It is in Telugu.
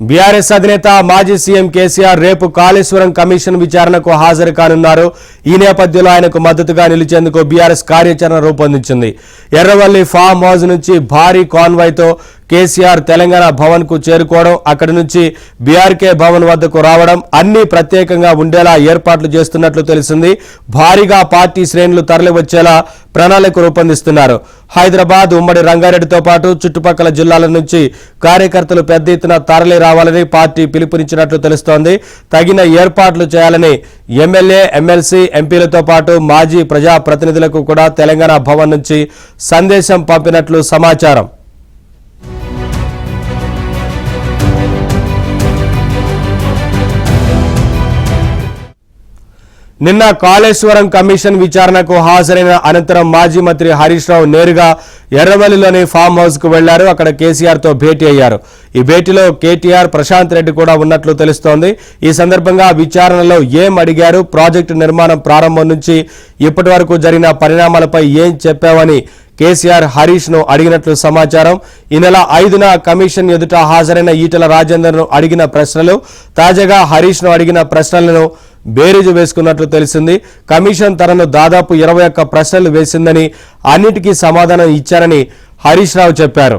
బీఆర్ఎస్ అధినేత మాజీ సీఎం కేసీఆర్ రేపు కాళేశ్వరం కమిషన్ విచారణకు హాజరు కానున్నారు. ఈ నేపథ్యంలో ఆయనకు మద్దతుగా నిలిచేందుకు బీఆర్ఎస్ కార్యాచరణ రూపొందించింది. ఎర్రవల్లి ఫామ్ హౌస్ నుంచి భారీ కాన్వాయ్తో కేసీఆర్ తెలంగాణ భవన్ కు చేరుకోవడం, అక్కడి నుంచి బీఆర్కే భవన్ వద్దకు రావడం అన్ని ప్రత్యేకంగా ఉండేలా ఏర్పాట్లు చేస్తున్నట్లు తెలిసింది. భారీగా పార్టీ శ్రేణులు తరలివచ్చేలా ప్రణాళిక రూపొందిస్తున్నారు. హైదరాబాద్, ఉమ్మడి రంగారెడ్డితో పాటు చుట్టుపక్కల జిల్లాల నుంచి కార్యకర్తలు పెద్ద ఎత్తున తరలి రావాలని పార్టీ పిలుపునిచ్చినట్లు తెలుస్తోంది. తగిన ఏర్పాట్లు చేయాలని ఎమ్మెల్యే, ఎమ్మెల్సీ, ఎంపీలతో పాటు మాజీ ప్రజాప్రతినిధులకు కూడా తెలంగాణ భవన్ నుంచి సందేశం పంపినట్లు సమాచారం. నిన్న కాళేశ్వరం కమిషన్ విచారణకు హాజరైన అనంతరం మాజీ మంత్రి హరీష్ రావు నేరుగా ఎర్రవల్లిలోని ఫామ్ హౌస్ కు వెళ్లారు. అక్కడ కేసీఆర్ తో భేటీ అయ్యారు. ఈ భేటీలో కేటీఆర్, ప్రశాంత్ రెడ్డి కూడా ఉన్నట్లు తెలుస్తోంది. ఈ సందర్భంగా విచారణలో ఏం అడిగారు, ప్రాజెక్టు నిర్మాణం ప్రారంభం నుంచి ఇప్పటి వరకు జరిగిన పరిణామాలపై ఏం చెప్పావని కేసీఆర్ హరీష్ ను అడిగినట్లు సమాచారం. ఈ నెల 5న కమిషన్ ఎదుట హాజరైన ఈటెల రాజేందర్ ను అడిగిన ప్రశ్నలు, తాజాగా హరీష్ ను అడిగిన ప్రశ్నలను బేరీజు వేసుకున్నట్లు తెలిసింది. కమిషన్ తనను దాదాపు 21 ప్రశ్నలు వేసిందని, అన్నిటికీ సమాధానం ఇచ్చారని హరీష్ రావు చెప్పారు.